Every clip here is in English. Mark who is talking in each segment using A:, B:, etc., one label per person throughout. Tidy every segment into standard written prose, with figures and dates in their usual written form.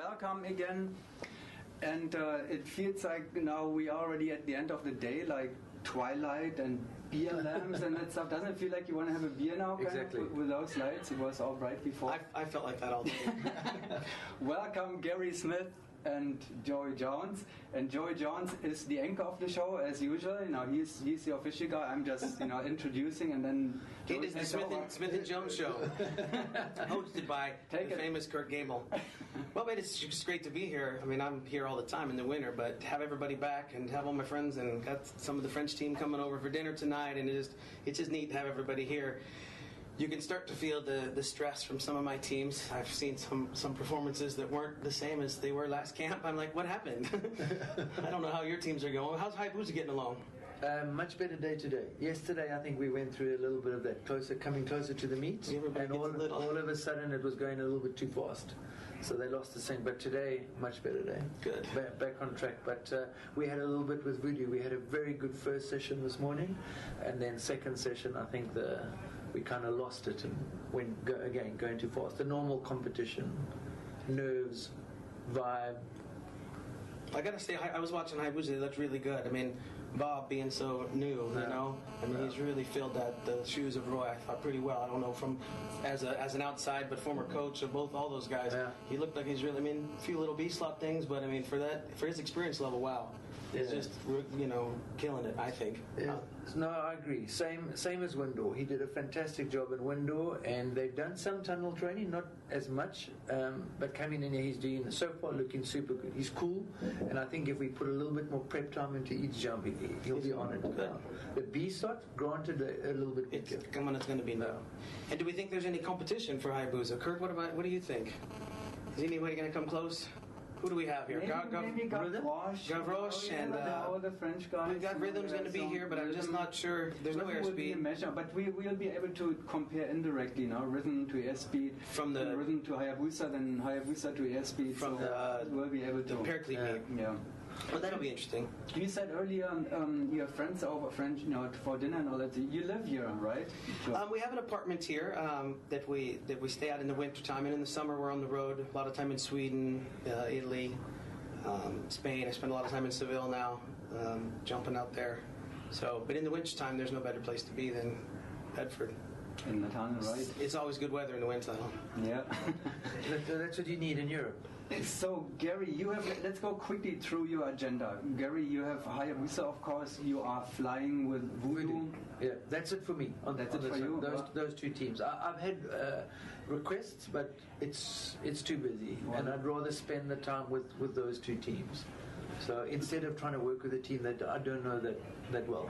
A: Welcome again, and it feels like now we are already at the end of the day, like twilight and beer lamps and that stuff. Doesn't it feel like you want to have a beer now?
B: Exactly.
A: With those lights, it was all bright before.
C: I felt like that all day.
A: Welcome, Gary Smith and Joey Jones. And Joey Jones is the anchor of the show as usual. You know, he's the official guy. I'm just introducing, and then
C: it is the Smith and Jones show, hosted by the famous Kurt Gable. Well, man, it's just great to be here. I mean, I'm here all the time in the winter, but to have everybody back and have all my friends, and got some of the French team coming over for dinner tonight, and it's just neat to have everybody here. You can start to feel the stress from some of my teams. I've seen some performances that weren't the same as they were last camp. I'm like, what happened? I don't know how your teams are going. How's Hayabusa getting along?
B: Much better day today. Yesterday, I think we went through a little bit of that coming closer to the meet, and all of a sudden it was going a little bit too fast. So they lost the same. But today, much better day.
C: Good.
B: Back on track. But we had a little bit with Voodoo. We had a very good first session this morning, and then second session, I think we kind of lost it and went going too fast. The normal competition, nerves, vibe.
C: I gotta say, I was watching Hayabusa. They looked really good. I mean, Bob being so new, he's really filled the shoes of Roy. I thought pretty well. I don't know from as an outside, but former coach of all those guys. Yeah. He looked like he's really. I mean, a few little B-slot things, but I mean, for his experience level, wow, he's just killing it. I think.
B: Yeah. No, I agree. Same as Windor. He did a fantastic job in Windor, and they've done some tunnel training, not as much, but coming in here, he's doing so far looking super good. He's cool, and I think if we put a little bit more prep time into each jump, he'll be on it. The B-slot, granted, a little bit weaker.
C: It's going to be now. And do we think there's any competition for Hayabusa? Kurt, what do you think? Is anybody going to come close? Who do we have here?
A: Maybe
C: Gavroche and
A: all the French guys.
C: We've got Rhythm's going to be here, but I'm just not sure. There's no airspeed.
A: But we will be able to compare indirectly now. Rhythm to airspeed.
C: From the
A: Rhythm to Hayabusa, then Hayabusa to airspeed.
C: From
A: we'll be able to
C: Paraclete meet.
A: Yeah.
C: Well, that'll be interesting.
A: You said earlier you have friends over for dinner and all that. You live here, right?
C: We have an apartment here that we stay at in the winter time, and in the summer we're on the road. A lot of time in Sweden, Italy, Spain. I spend a lot of time in Seville now, jumping out there. So, but in the winter time, there's no better place to be than Bedford.
A: In the tunnel, right?
C: It's always good weather in the winter.
A: Yeah.
B: That's what you need in Europe.
A: So, Gary, let's go quickly through your agenda. Gary, you have Hayabusa, of course. You are flying with Voodoo.
B: Yeah, that's it for me.
A: That's it for you.
B: Those two teams. I've had requests, but it's too busy, and I'd rather spend the time with those two teams. So instead of trying to work with a team that I don't know that well.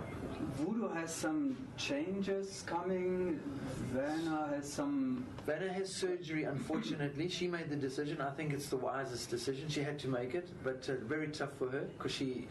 A: Voodoo has some changes coming. Vanna has
B: surgery, unfortunately. She made the decision. I think it's the wisest decision. She had to make it, but very tough for her because she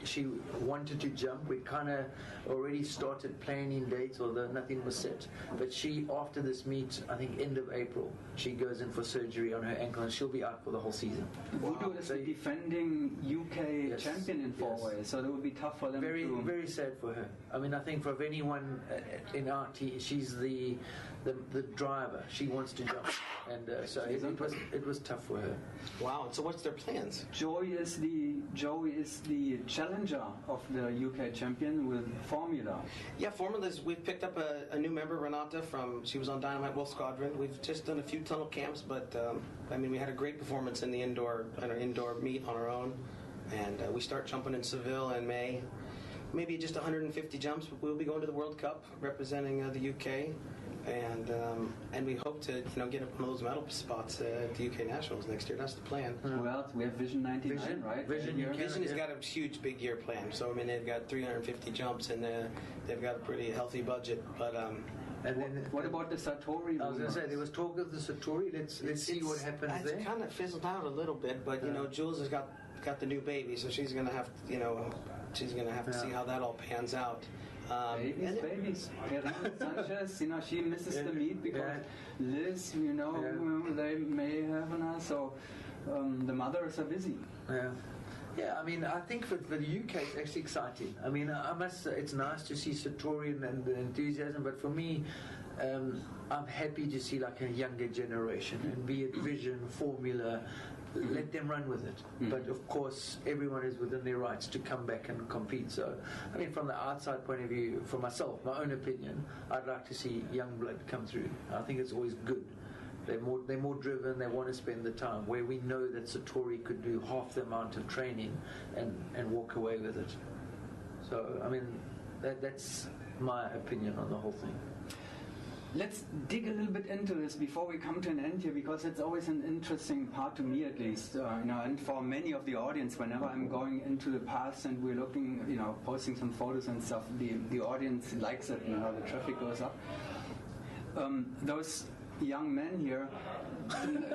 B: wanted to jump. We kind of already started planning dates, although nothing was set. But after this meet, I think end of April, she goes in for surgery on her ankle, and she'll be out for the whole season.
A: Voodoo is the defending UK champion in 4-way, so it would be tough for them.
B: Very sad for her. I mean, I think for anyone in our team, she's the driver. She wants to jump, and so it was tough for her.
C: Wow! And so, what's their plans?
A: Joey is the challenger of the UK champion with Formula.
C: Yeah, Formula's. We've picked up a new member, Renata. She was on Dynamite Wolf Squadron. We've just done a few tunnel camps, but we had a great performance in the indoor meet on our own, and we start jumping in Seville in May. Maybe just 150 jumps, but we'll be going to the World Cup representing the UK, and we hope to get up one of those medal spots at the UK Nationals next year. That's the plan.
A: Well, we have Vision 99, right?
C: Vision has got a huge big year plan. So they've got 350 jumps, and they've got a pretty healthy budget. But
A: and then what about the Satori?
B: I was going to say there was talk of the Satori. Let's see what happens there.
C: It's kind of fizzled out a little bit, but Jules has got the new baby, so she's going to have to see how that all pans out.
A: Babies. Sanchez, she misses the meet because Liz, they may have an so the mothers are busy.
B: Yeah, I think for the UK it's actually exciting. I must say it's nice to see Satori and the enthusiasm, but for me, I'm happy to see like a younger generation, and be it Vision, Formula, let them run with it. But of course, everyone is within their rights to come back and compete. So, I mean, from the outside point of view, for myself, my own opinion, I'd like to see young blood come through. I think it's always good. They're more driven. They want to spend the time. Where we know that Satori could do half the amount of training and walk away with it. So, I mean, that's my opinion on the whole thing.
A: Let's dig a little bit into this before we come to an end here, because it's always an interesting part to me, at least, and for many of the audience. Whenever I'm going into the past and we're looking, posting some photos and stuff, the audience likes it, the traffic goes up. Those young men here,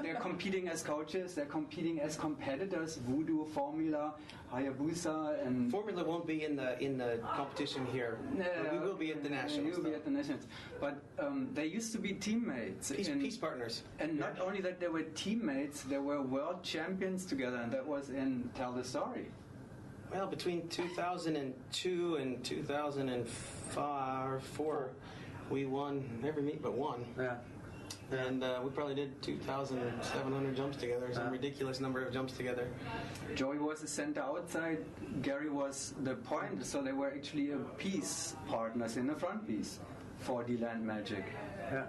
A: they're competing as coaches, they're competing as competitors. Voodoo, Formula, Hayabusa, and
C: Formula won't be in the competition here. But we will be at the nationals.
A: We will be at the nationals. But they used to be teammates,
C: peace partners.
A: And not only that, they were teammates; they were world champions together, and that was in Tell the Story.
C: Well, between 2002 and 2004, we won every meet but one.
B: Yeah.
C: And we probably did 2,700 jumps together, some ridiculous number of jumps together.
A: Joey was the center outside, Gary was the point, so they were actually peace partners in the front piece for the Land Magic.
B: Yeah.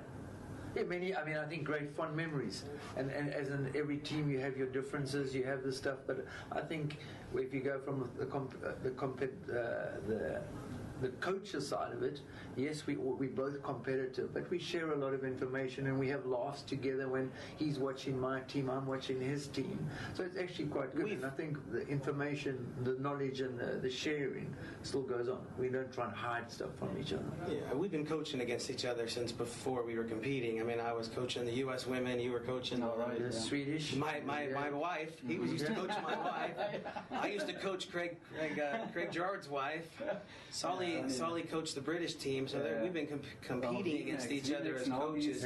B: Yeah, I think great fond memories. And as in every team, you have your differences, you have this stuff. But I think if you go from the coacher side of it, yes, we're both competitive, but we share a lot of information and we have laughs together when he's watching my team, I'm watching his team. So it's actually quite good. And I think the information, the knowledge and the sharing still goes on. We don't try and hide stuff from each other.
C: Yeah, we've been coaching against each other since before we were competing. I mean, I was coaching the U.S. women, you were coaching
B: the Swedish.
C: My wife, he used to coach my wife. I used to coach Craig Gerard's wife. Solly coached the British team, so we've been competing against each other as coaches.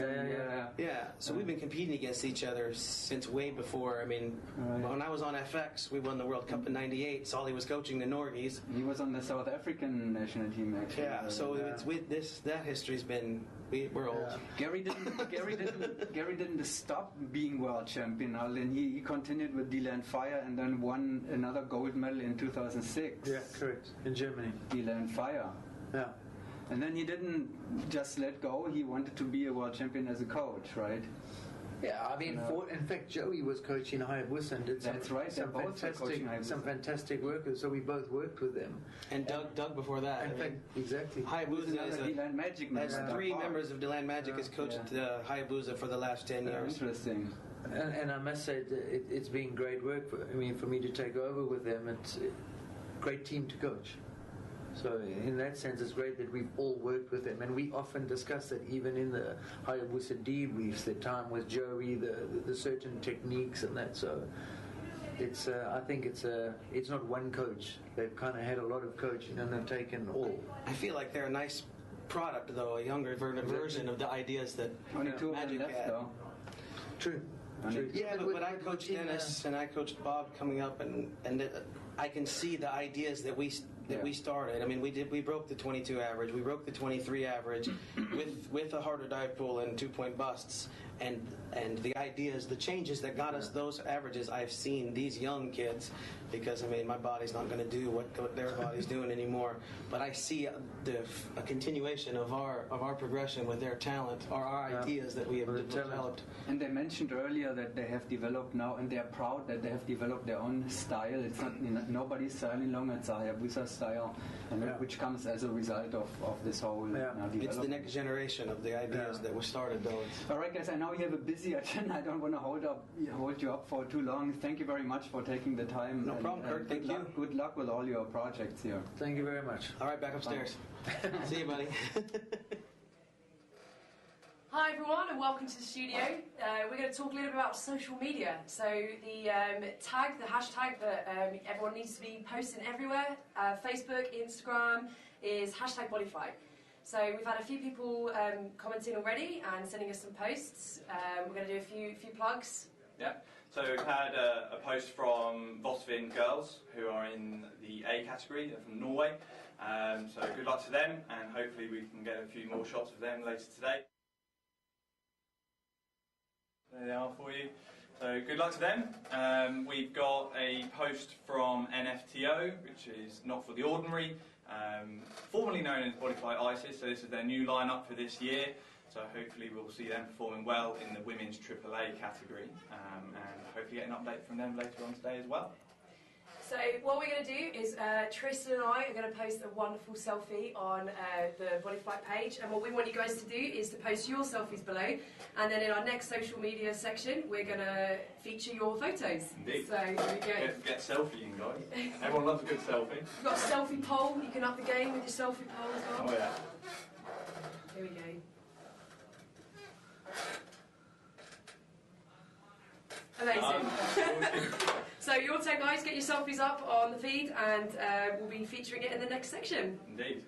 C: So we've been competing against each other since way before. I mean, when I was on FX, we won the World Cup in '98. Solly was coaching the Norgies.
A: He was on the South African national team, actually.
C: Yeah, so it's with that history's been, we're old.
A: Gary didn't stop being world champion. Then he continued with D-Land Fire and then won another gold medal in 2006.
B: Yeah, correct. In Germany.
A: D-Land Fire.
B: Yeah.
A: And then he didn't just let go. He wanted to be a world champion as a coach, right?
B: Yeah, I mean, in fact, Joey was coaching Hayabusa and did some fantastic work. So we both worked with them.
C: And Doug before that.
B: In fact, exactly.
C: Hayabusa is
A: D-Land Magic.
C: Has three members of D-Land Magic has coached Hayabusa for the last 10 years.
A: Interesting.
B: And I must say, it's been great work for me to take over with them. It's a great team to coach. So in that sense, it's great that we've all worked with them, and we often discuss that even in the Hayabusa debriefs, the time with Joey, the certain techniques and that. So it's I think it's not one coach. They've kind of had a lot of coaching and they've taken all.
C: I feel like they're a nice product, though, a younger version of the ideas that
A: only two
C: Magic
A: left,
C: had.
A: though.
B: True.
C: Yeah, but I coached Dennis and I coached Bob coming up, and I can see the ideas that we started. I mean, we broke the 22 average, we broke the 23 average with a harder dive pool and 2-point busts, and the ideas, the changes that got us those averages. I've seen these young kids, because I mean, my body's not going to do what their body's doing anymore, but I see a continuation of our progression with their talent, or our ideas that we have developed.
A: And they mentioned earlier that they have developed now, and they're proud that they have developed their own style. It's not nobody's style any longer. It's a Hayabusa style, and which comes as a result of this whole development.
C: It's the next generation of the ideas that were started, though.
A: All right, guys. I know you have a busy agenda. I don't want to hold you up for too long. Thank you very much for taking the time.
C: No problem, Kurt. Thank you.
A: Good luck with all your projects here.
B: Thank you very much.
C: All right, back upstairs. See you, buddy.
D: Hi everyone, and welcome to the studio. We're going to talk a little bit about social media. So the hashtag that everyone needs to be posting everywhere, Facebook, Instagram, is #Bodyflight. So we've had a few people commenting already and sending us some posts. We're going to do a few plugs.
E: Yeah. So we've had a post from Vossvin girls who are in the A category. They're from Norway. So good luck to them, and hopefully we can get a few more shots of them later today. There they are for you. So good luck to them. We've got a post from NFTO, which is Not For The Ordinary, formerly known as Bodyflight ISIS, so this is their new lineup for this year. So hopefully we'll see them performing well in the women's AAA category, and hopefully get an update from them later on today as well.
D: So what we're going to do is Tristan and I are going to post a wonderful selfie on the Bodyflight page, and what we want you guys to do is to post your selfies below, and then in our next social media section we're going to feature your photos.
E: Indeed.
D: So there we go.
E: Get selfieing, guys. Everyone loves a good selfie.
D: We've got a selfie poll. You can up the game with your selfie poll as well.
E: Oh yeah.
D: Here we go. Amazing. So your turn, guys. Get your selfies up on the feed, and we'll be featuring it in the next section.
E: Indeed.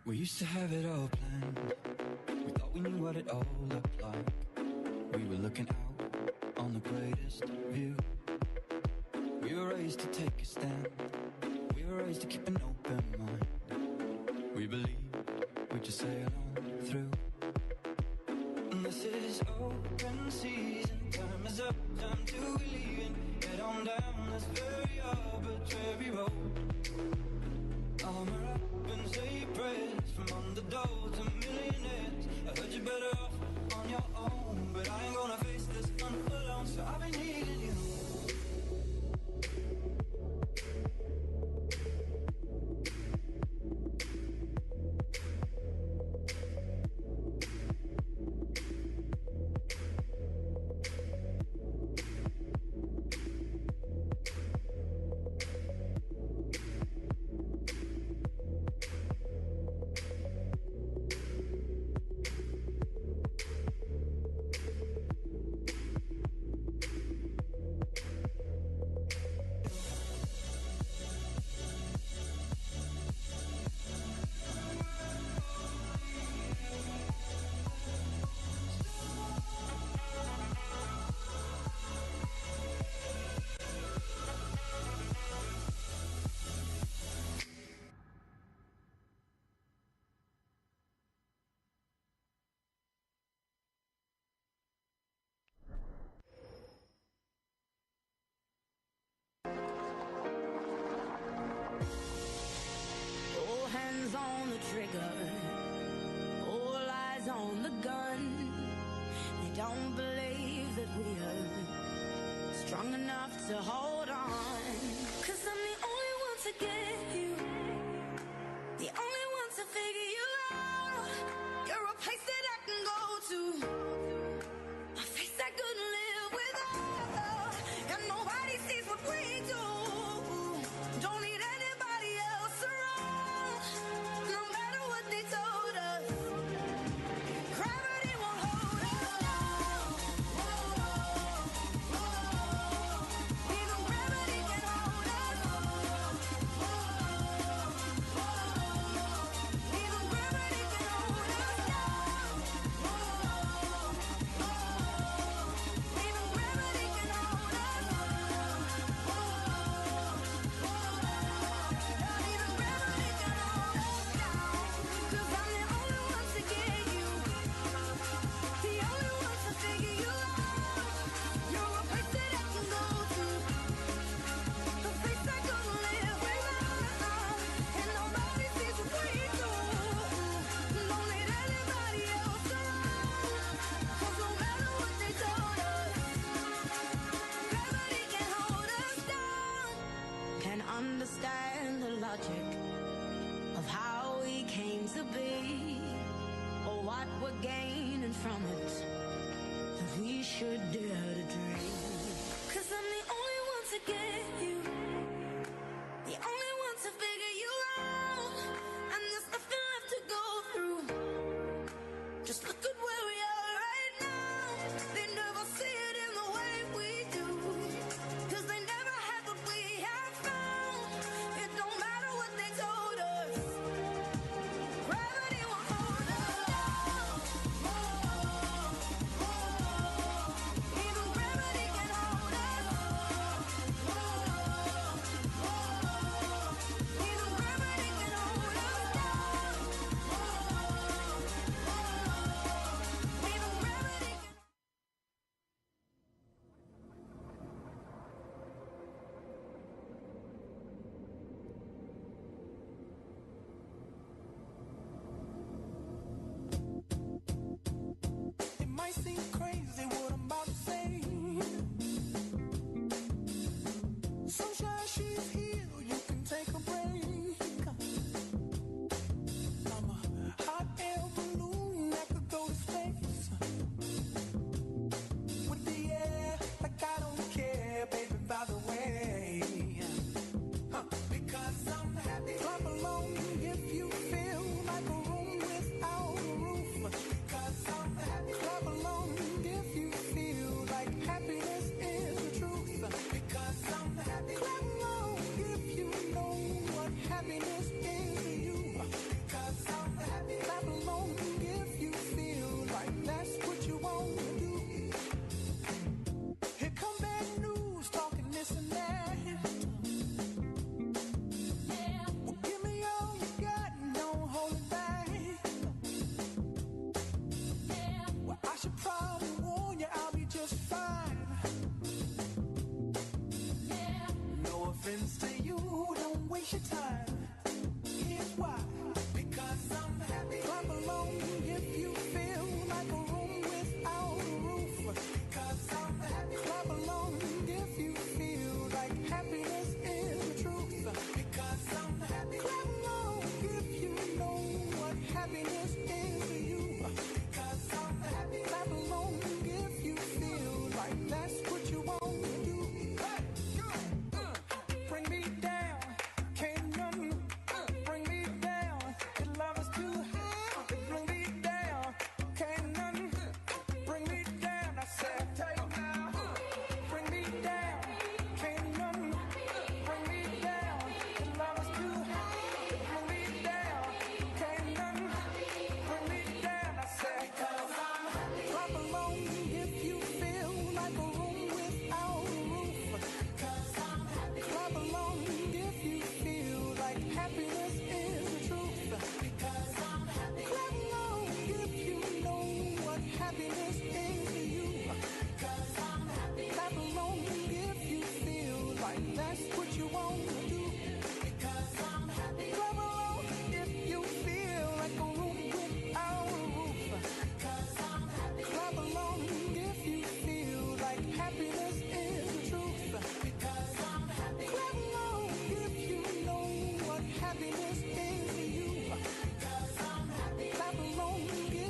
F: We used to have it all planned. We thought we knew what it all looked like. We were looking out on the greatest view. We were raised to take a stand. We were raised to keep an open mind. We believed we'd just sail on through. And this is open season. Time is up, time to believe in. Head on down this very arbitrary road. Armor up and say prayers from underdogs to millionaires. I heard you better off on your own, but I ain't gonna face this alone, so I've been needing you.
G: Trigger, all eyes on the gun. They don't believe that we are strong enough to hold on. 'Cause I'm the only one to get you, the only one to figure you out. You're a place that I can go to, a face I couldn't live without. And nobody sees what we do. Don't need anybody else around. No matter what they told us, gravity won't hold us down. Even gravity can hold us. logic of how we came to be, or what we're gaining from it, that we should dare to dream. 'Cause I'm the only one to get you, the only one to figure you out, and there's nothing left to go through. Just look at where we are right now. They never see it in the way we do, 'cause they never had what we have found. It don't matter what they told us, gravity won't hold us down. Even gravity can hold us. Even gravity can hold us down. Even gravity can.
H: It might seem crazy what I'm about to say. Sunshine, she's here, you can take a break. I'm a hot air balloon that could go to space. With the air, like I don't care, baby, by the way. Because I'm happy. Clap along if you feel like a room without a roof. Because I'm happy. Clap along if you feel like happiness is the truth. Because I'm happy. Clap along if you know what happiness is to you. Because I'm happy. Clap along if you feel like that's what you want to do. Here come bad news, talking this and that. Well, give me all you got and don't hold it back. Well, I should probably warn you, I'll be just fine. No offense to you, don't waste your time. Here's why. Because I'm happy. Clap along if you feel like a room without a roof. Because I'm happy. Clap along if you feel like happiness is the truth. Because I'm happy. Clap along if you know what happiness is to you. Because I'm happy. Clap along if you feel like that's what you want to do. Bring me down, can't none bring me down. Your love is too high, bring me down, can't none bring me down. I said, take now, bring me down, can't none bring me down. Your love is too high, bring me down, can't none bring me down. I said, 'cause I'm happy. Clap along if you feel like a room without a roof. 'Cause I'm happy. Clap along if you feel like happiness is the truth. Because I'm happy. Clap along if you know what happiness is to you. Because I'm happy. Clap along if you feel like that's what you want to do. Because I'm happy. Clap along if you feel like a room without a roof. Because I'm happy. Clap along if you feel like happiness is the truth. Because I'm happy. Clap along if you know what happiness is to you. Because I'm happy. Clap along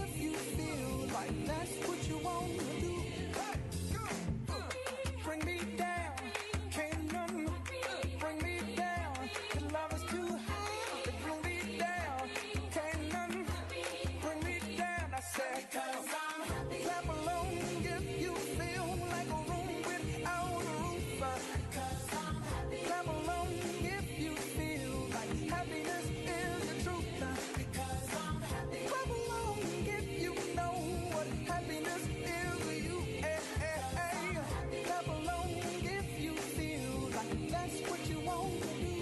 H: if you feel like that's what you want to do. Bring me down, can't none bring me down. Your love is too high, bring me down, can't none bring me down. I said, 'cause I'm happy. Clap along if you feel like a room without a roof. 'Cause I'm happy. Clap along if you feel like happiness is the truth. Because I'm happy. Clap along if you know what happiness is to you. Clap along if you feel like that's what you want to do.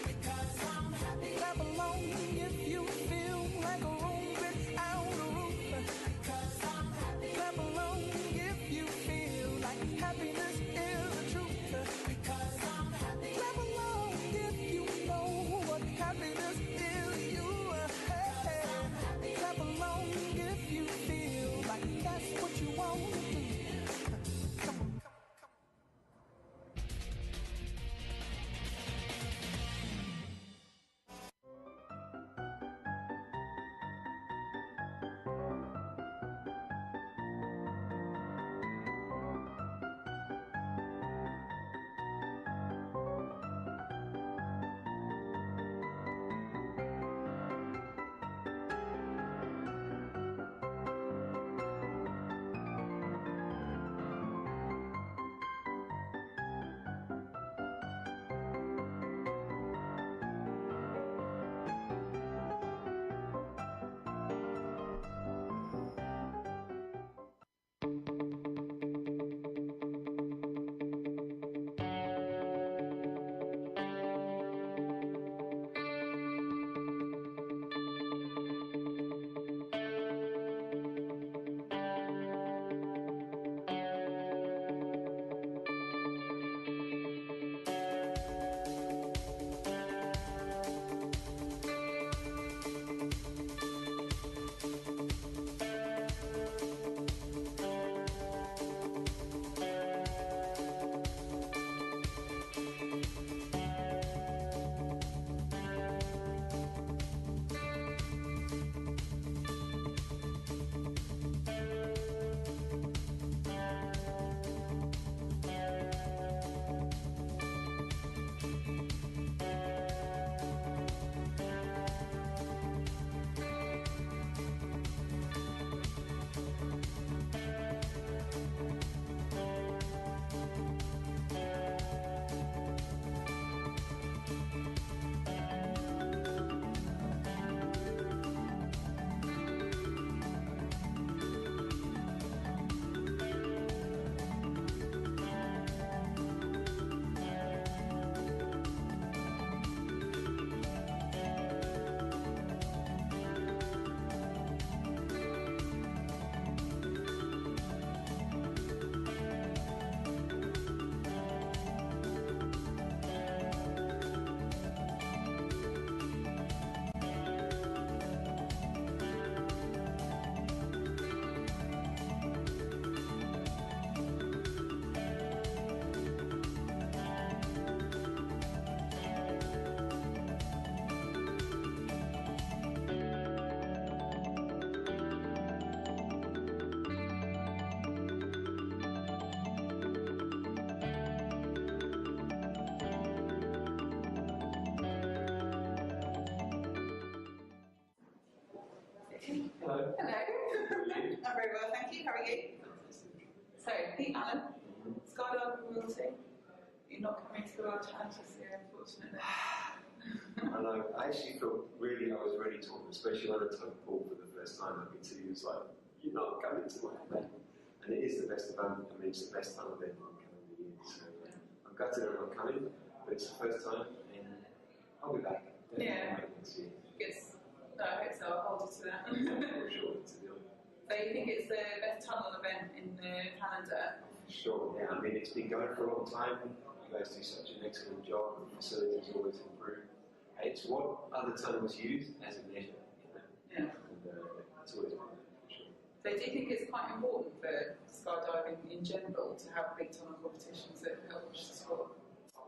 H: Because I'm happy. Clap along if you feel like a room without a roof. Because I'm happy. Clap along if you feel like happiness is the truth. Because I'm happy. Clap along if you know what happiness is to you. Clap along if you feel like that's what you want to do. Come on.
I: I'm very well, thank you. How are you? So, Pete Allen, skydiving royalty. You're not coming to the World Challenge this year, unfortunately.
J: I know. I actually felt I was really torn, especially when I told Paul for the first time. I could see he was like, "You're not coming to my event," and it is the best event. I mean, it's the best time event in the year. So I'm gutted I'm not coming, but it's the first time, and I'll be back.
I: Yeah. Good. No, I hope so. I'll hold you to that.
J: For sure, it's a deal.
I: So you think it's the best tunnel event in the calendar?
J: Sure. Yeah. I mean, it's been going for a long time. You guys do such an excellent job. The facilities always improve. It's what other tunnels use as a measure.
I: Yeah.
J: And, it's always been for sure.
I: So do you think it's quite important for skydiving in general to have big tunnel competitions that help push the sport?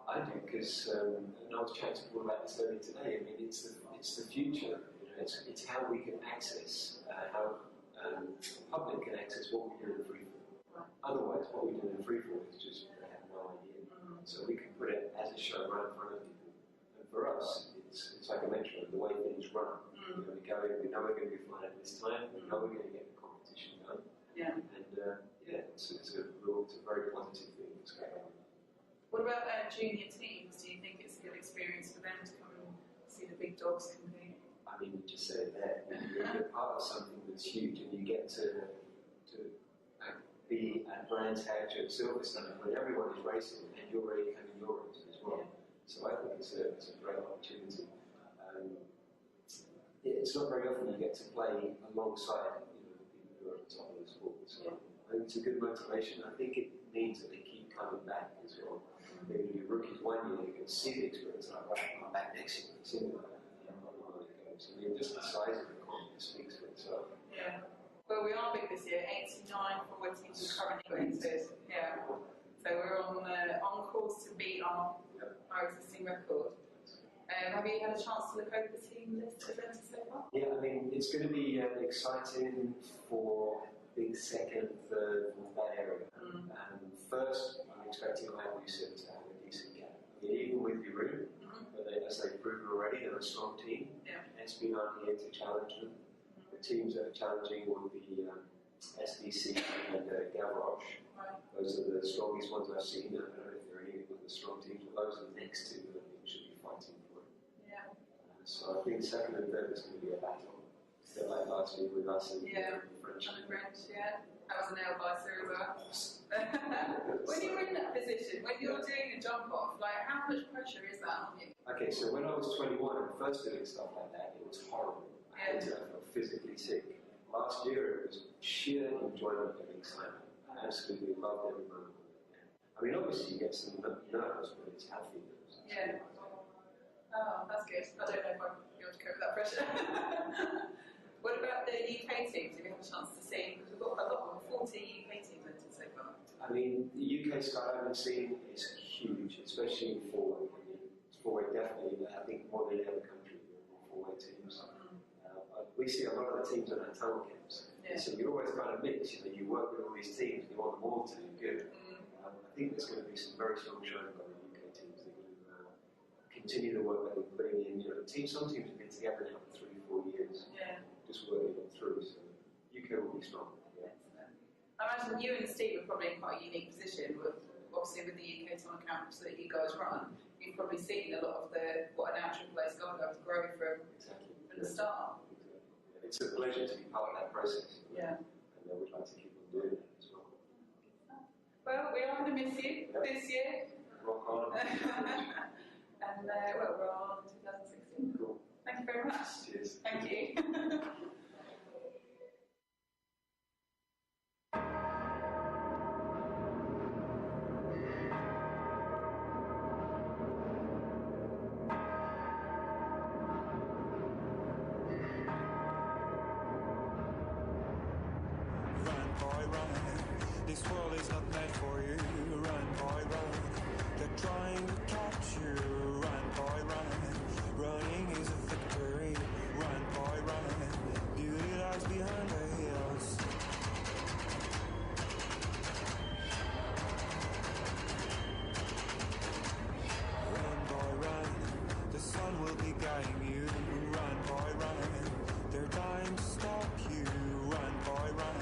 J: I do, because I was chatting to people about this earlier today. I mean, it's the future. It's how we can access, how public can access what we do in freefall. Otherwise, what we do in freefall is just they have no idea. So we can put it as a show right in front of people. And for us, it's like I mentioned, the way things run. You know, we go in, we know we're going to be flying at this time, we know we're going to get the competition done.
I: Yeah.
J: And it's a very positive thing that's going on.
I: What about junior teams? Do you think it's a good experience for them to come and see the big dogs compete?
J: I mean, you just said it there. You're part of something that's huge, and you get to be at Brands Hatch at Silverstone when everyone is racing, and you're already having your race as well. So I think it's a great opportunity. It's not very often you get to play alongside the people who are at the top of the sport. So I think it's a good motivation. I think it means that they keep coming back as well. Maybe your rookies 1 year, you can see the experience, like, right, I'm back next year. See that. So I mean, just the size of the comp speaks for itself.
I: Yeah. Well, we are big this year. 89 for teams are currently entered. Yeah. So we're on course to beat our existing record. Have you had a chance to look over the team list presented so far?
J: Yeah, I mean, it's going to be exciting for big second, third, that area. First, I'm expecting IWC to have a decent gap. I mean, even with Jeroen, as they've proven already, they're a strong team.
I: Yeah.
J: SB aren't here to challenge them. The teams that are challenging will be SDC and Gavroche.
I: Right.
J: Those are the strongest ones I've seen. I don't know if there are any of the strong teams, but those are the next two that I think should be fighting for it.
I: Yeah.
J: So I think second and third is going to be a battle. A bit like last week with us and the French.
I: And the French, yeah. That was a nail biter as well. When you're in that position, when you're doing a jump off, like how much pressure is that on you?
J: Okay, so when I was 21 and first doing stuff like that, it was horrible. I felt physically sick. Last year, it was sheer enjoyment and excitement. I absolutely loved every moment of it. I mean, obviously, you get some nerves, but it's healthy nerves.
I: Yeah. Oh, that's good. I don't know if I'll be able to cope with that pressure. What about the UK teams? Have you had a chance to see? Because we've got a lot of 40 UK teams entered so far.
J: I mean, the UK skydiving scene is huge, especially in forward. I mean, forward definitely, I think more than any other country, there are more forward teams. We see a lot of the teams in our tunnel camps. Yeah. So you're always kind of mixed. You work with all these teams, you want them all to do good. I think there's going to be some very strong showing by the UK teams. They're going to continue the work that they're putting in. Some teams have been together now for 3-4 years. Yeah. Just working them through, so UK will be strong. Yeah.
I: I imagine you and Steve are probably in quite a unique position obviously with the UK tunnel camps that you guys run. You've probably seen a lot of what an actual place skydive grow from the start.
J: Exactly. It's a pleasure to be part of that process.
I: Yeah.
J: And we'd like to keep on doing that as well.
I: Well, we are going to miss you this year.
J: Rock on.
I: And we're on 2016.
J: Cool.
I: Thank you very much.
J: Cheers.
I: Thank you.
H: Run, boy, run. This world is not meant for you. Run, boy, run. They're trying to catch you. Run, boy, run. Running is a victory. Run, boy, run. Beauty lies behind the hills. Run, boy, run. The sun will be guiding you. Run, boy, run. They're dying to stop you. Run, boy, run.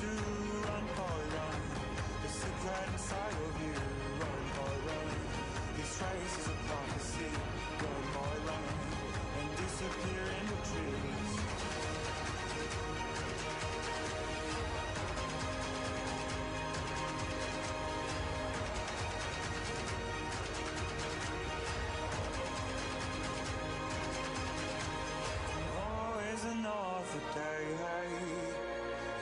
H: to run, boy, run. The secret inside of you, run, boy, run. These traces of prophecy, run, boy, run, and disappear in the trees. Another day,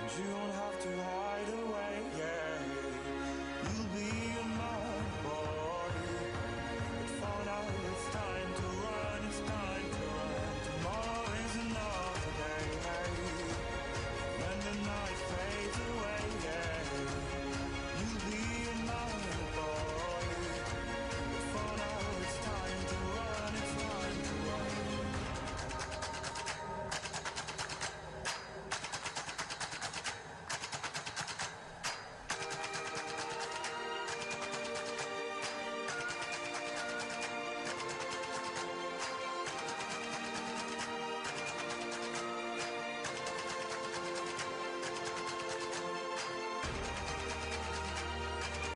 H: and you don't have to have